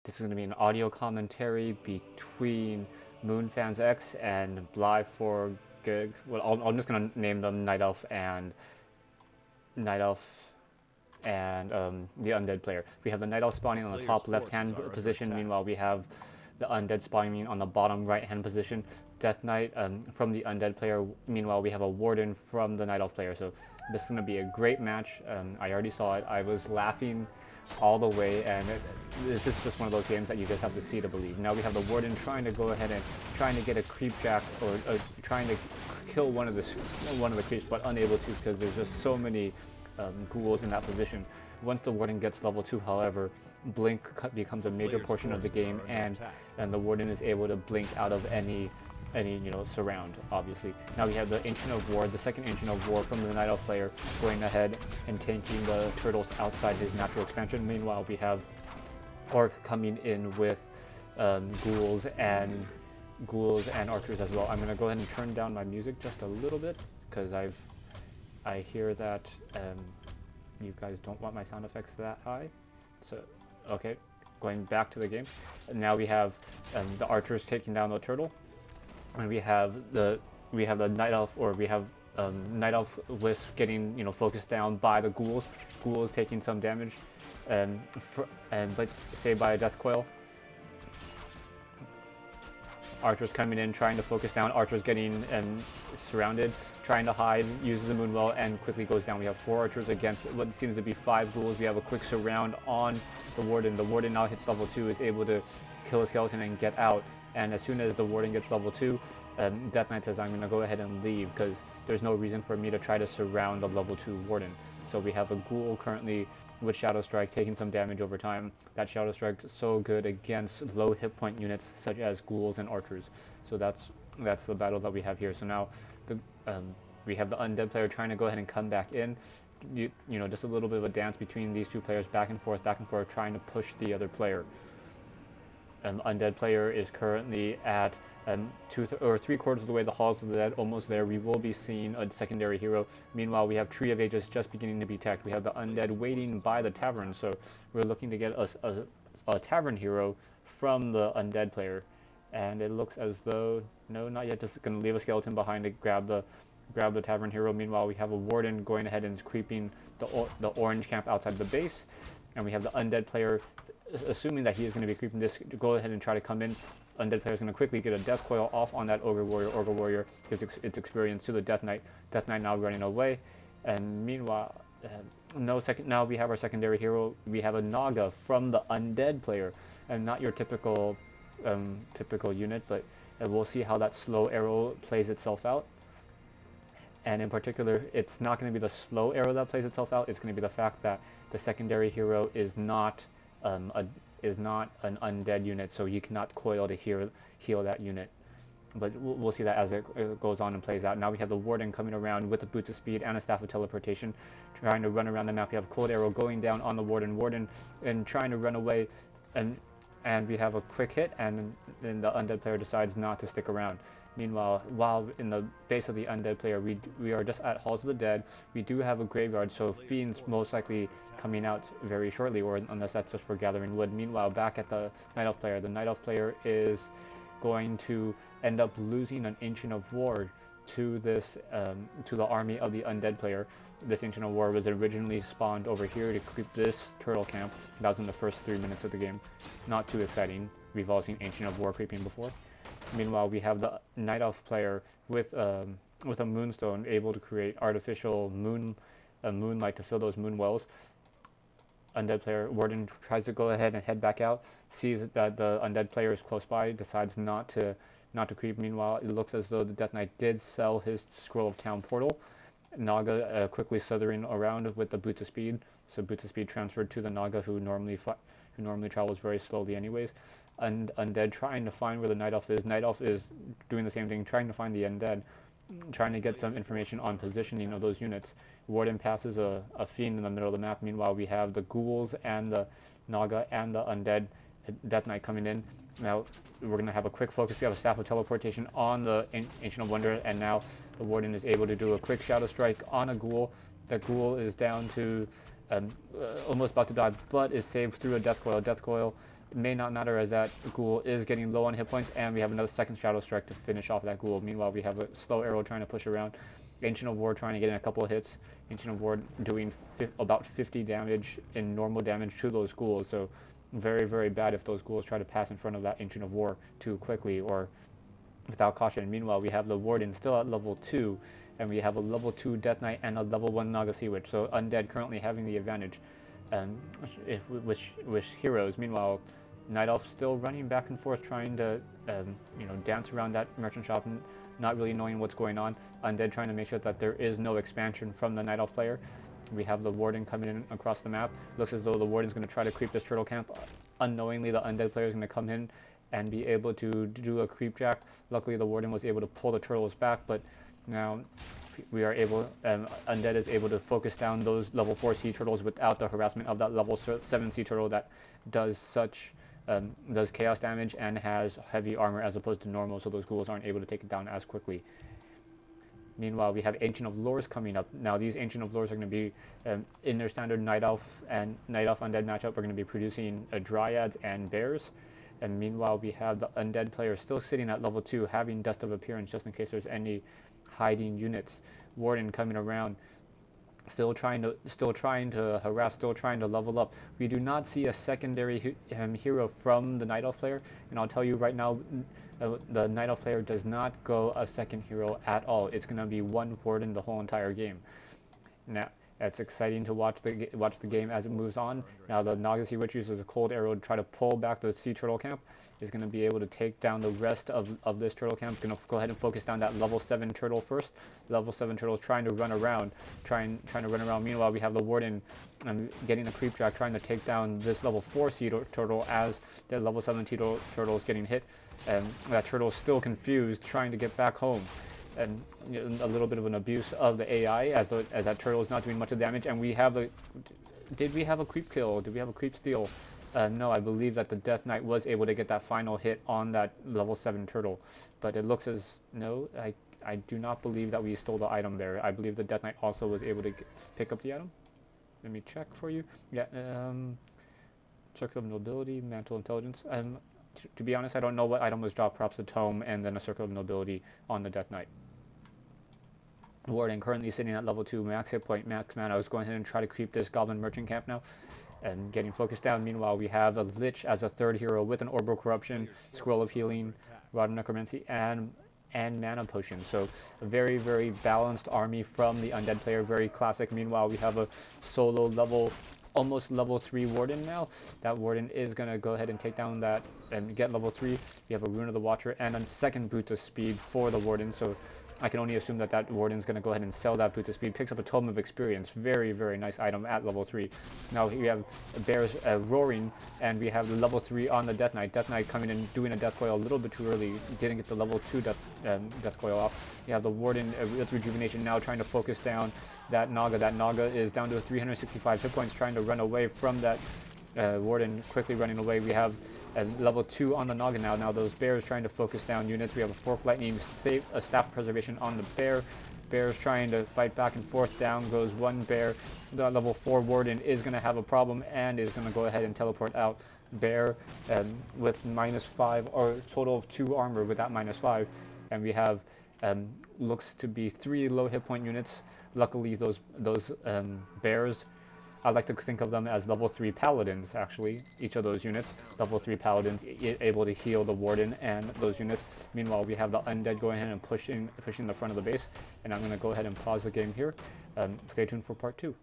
This is going to be an audio commentary between Moonfans X and Bly4 Gig. Well, I'm just going to name them Night Elf and the Undead player. We have the Night Elf spawning on the top left-hand position. Meanwhile, we have the Undead spawning on the bottom right-hand position. Death Knight from the Undead player. Meanwhile, we have a Warden from the Night Elf player. So this is going to be a great match. I already saw it. I was laughing all the way, and this is just one of those games that you just have to see to believe. Now we have the Warden trying to go ahead and trying to get a creep jack, or trying to kill one of the creeps, but unable to because there's just so many ghouls in that position. Once the Warden gets level 2, however, blink becomes a major portion of the game, and the Warden is able to blink out of any surround, obviously. Now we have the Ancient of War, the second Ancient of War from the Night Elf player, going ahead and tanking the turtles outside his natural expansion. Meanwhile, we have Orc coming in with ghouls and archers as well. I'm going to go ahead and turn down my music just a little bit, because I hear that you guys don't want my sound effects that high. So, okay, going back to the game. Now we have the archers taking down the turtle. And we have the Night Elf, or we have Night Elf Wisp getting focused down by the ghouls. Ghouls taking some damage, but saved by a death coil. Archers coming in, trying to focus down. Archers getting surrounded, trying to hide, uses the Moonwell, and quickly goes down. We have 4 archers against what seems to be 5 ghouls. We have a quick surround on the Warden. The Warden now hits level 2, is able to kill a skeleton and get out. And as soon as the Warden gets level 2, Death Knight says, I'm going to go ahead and leave, because there's no reason for me to try to surround a level 2 Warden. So we have a ghoul currently with Shadow Strike taking some damage over time. That Shadow Strike is so good against low hit point units such as ghouls and archers. So that's the battle that we have here. So now we have the Undead player trying to go ahead and come back in. Just a little bit of a dance between these two players, back and forth, trying to push the other player. Undead player is currently at 3/4 of the way the Halls of the Dead, almost there. We will be seeing a secondary hero. Meanwhile, we have Tree of Ages just beginning to be teched. We have the Undead waiting by the tavern, so we're looking to get a tavern hero from the Undead player. And it looks as though, no, not yet, just going to leave a skeleton behind to grab the tavern hero. Meanwhile, we have a Warden going ahead and creeping the orange camp outside the base. And we have the Undead player, assuming that he is going to be creeping this, to go ahead and try to come in. Undead player is going to quickly get a death coil off on that Ogre Warrior. Ogre Warrior gives its experience to the Death Knight. Death Knight now running away. And meanwhile, now we have our secondary hero. We have a Naga from the Undead player, and not your typical unit, but we'll see how that slow arrow plays itself out. And in particular, it's not going to be the slow arrow that plays itself out. It's going to be the fact that the secondary hero is not an undead unit, so you cannot coil to heal that unit. But we'll see that as it goes on and plays out. Now we have the Warden coming around with the Boots of Speed and a Staff of Teleportation, trying to run around the map. We have Cold Arrow going down on the Warden, and trying to run away, and we have a quick hit, and then the Undead player decides not to stick around. Meanwhile, while in the base of the Undead player, we are just at Halls of the Dead. We do have a graveyard, so Fiend's most likely coming out very shortly, or unless that's just for gathering wood. Meanwhile, back at the Night Elf player, the Night Elf player is going to end up losing an Ancient of War to this to the army of the Undead player. This Ancient of War was originally spawned over here to creep this turtle camp. That was in the first 3 minutes of the game. Not too exciting. We've all seen Ancient of War creeping before. Meanwhile, we have the Night Elf player with a Moonstone, able to create artificial moonlight to fill those moon wells. Undead player, Warden, tries to go ahead and head back out, sees that the Undead player is close by, decides not to creep. Meanwhile, it looks as though the Death Knight did sell his Scroll of Town portal. Naga quickly slithering around with the Boots of Speed, so Boots of Speed transferred to the Naga, who normally travels very slowly anyways. And Undead trying to find where the Night Elf is. Night Elf is doing the same thing, trying to find the Undead, trying to get some information on positioning of those units. Warden passes a Fiend in the middle of the map. Meanwhile, we have the ghouls and the Naga and the Undead Death Knight coming in. Now, we're going to have a quick focus. We have a Staff of Teleportation on the Ancient of Wonder, and now the Warden is able to do a quick Shadow Strike on a ghoul. That ghoul is down to almost about to die, but is saved through a Death Coil. Death Coil It may not matter as that ghoul is getting low on hit points, and we have another second Shadow Strike to finish off that ghoul. Meanwhile, we have a slow arrow trying to push around. Ancient of War trying to get in a couple of hits. Ancient of War doing about 50 damage in normal damage to those ghouls. So very, very bad if those ghouls try to pass in front of that Ancient of War too quickly or without caution. Meanwhile, we have the Warden still at level 2, and we have a level 2 Death Knight and a level 1 Naga Sea Witch. So Undead currently having the advantage with heroes. Meanwhile, Night Elf still running back and forth trying to dance around that merchant shop and not really knowing what's going on. Undead trying to make sure that there is no expansion from the Night Elf player. We have the Warden coming in across the map. Looks as though the Warden's going to try to creep this turtle camp. Unknowingly, the Undead player is going to come in and be able to do a creep jack. Luckily, the Warden was able to pull the turtles back, but now we are able, Undead is able to focus down those level 4 sea turtles without the harassment of that level 7 sea turtle that does does chaos damage and has heavy armor as opposed to normal, so those ghouls aren't able to take it down as quickly. Meanwhile, we have Ancient of Lores coming up. Now, these Ancient of Lores are going to be, in their standard Night Elf and Night Elf Undead matchup, are going to be producing Dryads and Bears. And meanwhile, we have the Undead player still sitting at level 2, having Dust of Appearance just in case there's any hiding units. Warden coming around, still trying to harass, still trying to level up. We do not see a secondary hero from the Night Elf player, and I'll tell you right now, the Night Elf player does not go a second hero at all. It's going to be one Warden the whole entire game. Now, it's exciting to watch the game as it moves on. Now, the Naga Sea Witch uses a cold arrow to try to pull back the sea turtle camp. Is going to be able to take down the rest of this turtle camp. Going to go ahead and focus down that level 7 turtle first. Level 7 turtle is trying to run around, trying to run around. Meanwhile, we have the Warden getting a creep jack, trying to take down this level 4 sea turtle as the level 7 turtle is getting hit. And that turtle is still confused, trying to get back home. And a little bit of an abuse of the AI as that turtle is not doing much of damage. And we have a, did we have a creep kill? Did we have a creep steal? No, I believe that the Death Knight was able to get that final hit on that level 7 turtle. But it looks as, no, I do not believe that we stole the item there. I believe the Death Knight also was able to pick up the item. Let me check for you. Yeah, Circle of Nobility, Mantle Intelligence. To be honest, I don't know what item was dropped. Perhaps the Tome and then a Circle of Nobility on the Death Knight. Warden currently sitting at level 2, max hit point, max mana. I was going ahead and try to creep this Goblin Merchant camp now and getting focused down. Meanwhile, we have a Lich as a third hero with an Orbital Corruption, Scroll of Healing, Rod of Necromancy, and Mana Potion. So a very, very balanced army from the Undead player, very classic. Meanwhile, we have a solo almost level 3 Warden now. That Warden is going to go ahead and take down that and get level 3. We have a Rune of the Watcher and a second Boots of Speed for the Warden. So I can only assume that that Warden's going to go ahead and sell that Boots of Speed. Picks up a Tome of Experience. Very, very nice item at level 3. Now we have Bears roaring, and we have the level 3 on the Death Knight. Death Knight coming in, doing a Death Coil a little bit too early. Didn't get the level 2 Death Coil off. You have the Warden with Rejuvenation now trying to focus down that Naga. That Naga is down to 365 hit points, trying to run away from that Warden, quickly running away. We have level 2 on the Naga now. Now those Bears trying to focus down units. We have a Fork Lightning, save a Staff Preservation on the Bear. Bears trying to fight back and forth. Down goes one Bear. The level 4 Warden is going to have a problem and is going to go ahead and teleport out. Bear with -5 or a total of 2 armor with that -5. And we have looks to be 3 low hit point units. Luckily those Bears, I like to think of them as level 3 Paladins, actually, each of those units. Level 3 Paladins able to heal the Warden and those units. Meanwhile, we have the Undead going ahead and pushing the front of the base. And I'm going to go ahead and pause the game here. Stay tuned for part 2.